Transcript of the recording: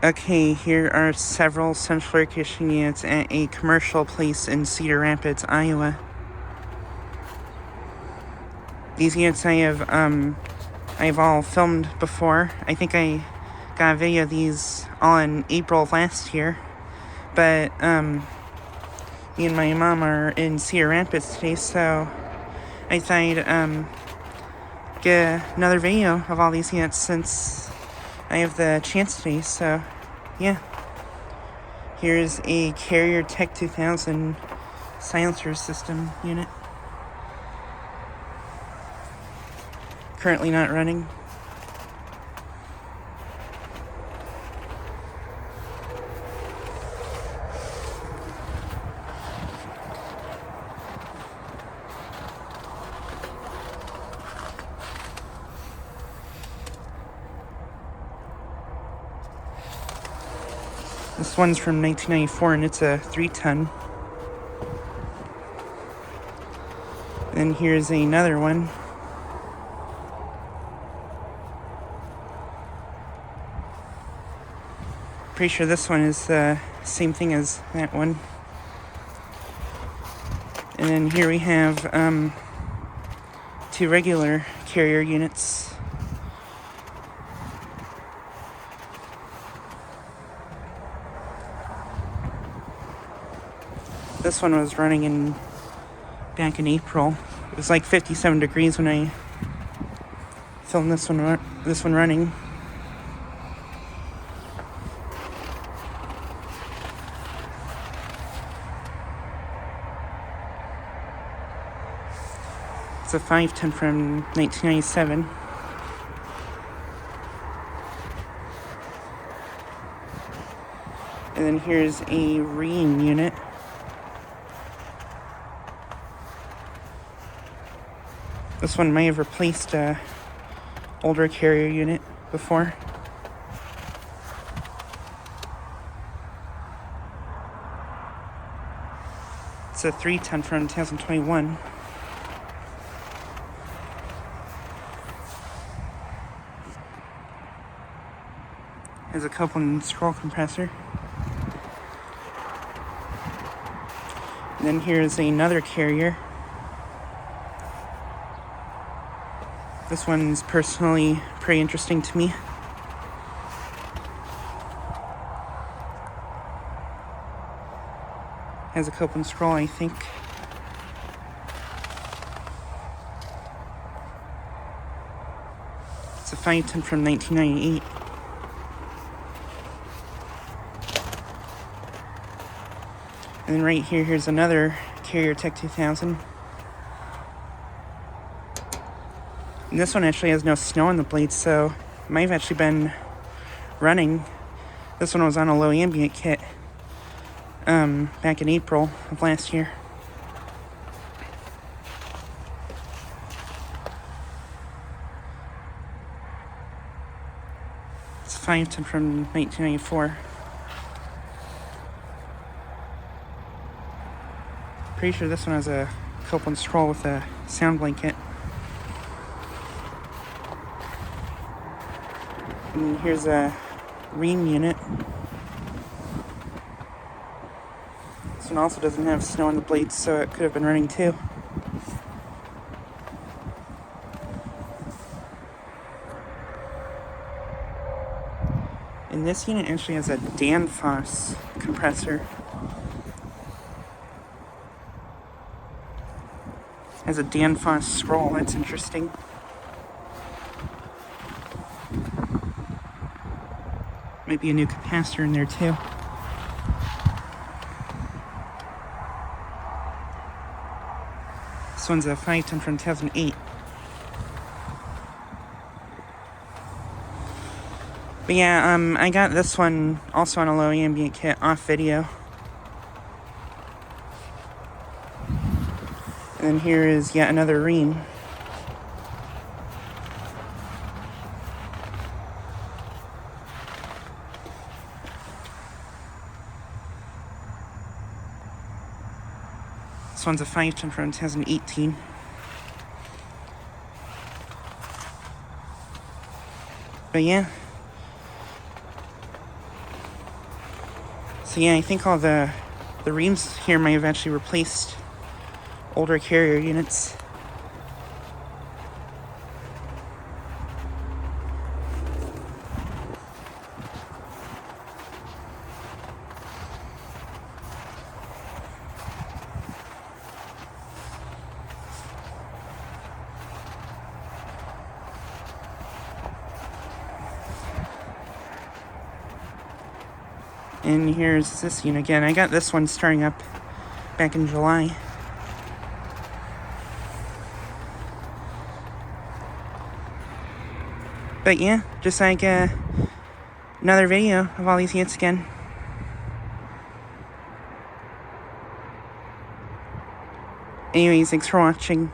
Okay, here are several central air conditioning units at a commercial place in Cedar Rapids, Iowa. These units I've all filmed before. I think I got a video of these all in April of last year. But me and my mom are in Cedar Rapids today, so I thought I'd get another video of all these units since I have the chance today. So yeah, here's a Carrier TECH2000 silencer system unit. Currently not running. This one's from 1994 and it's a 3-ton. Then here's another one. Pretty sure this one is the same thing as that one. And then here we have two regular Carrier units. This one was running back in April. It was like 57 degrees when I filmed this one running. It's a 5-ton from 1997. And then here's a Rheem unit. This one may have replaced a older Carrier unit before. It's a 3-ton from 2021. Has a Copeland scroll compressor. And then here's another Carrier. This one's personally pretty interesting to me. Has a Copeland scroll, I think. It's a 5-ton from 1998. And then right here, here's another Carrier TECH2000. And this one actually has no snow on the blades, so it might have actually been running. This one was on a low ambient kit back in April of last year. It's a 5-ton from 1994. Pretty sure this one has a Copeland scroll with a sound blanket. And here's a Rheem unit. This one also doesn't have snow on the blades, so it could have been running too. And this unit actually has a Danfoss compressor. Has a Danfoss scroll, that's interesting. Maybe a new capacitor in there too. This one's a 5-ton from 2008. But yeah, I got this one also on a low ambient kit off video. And then here is yet another Rheem. This one's a 5-ton from 2018. But yeah, So yeah, I think all the Rheems here might have actually replaced older Carrier units. And here's this unit again. I got this one starting up back in July. But yeah, just like another video of all these units again. Anyways, thanks for watching.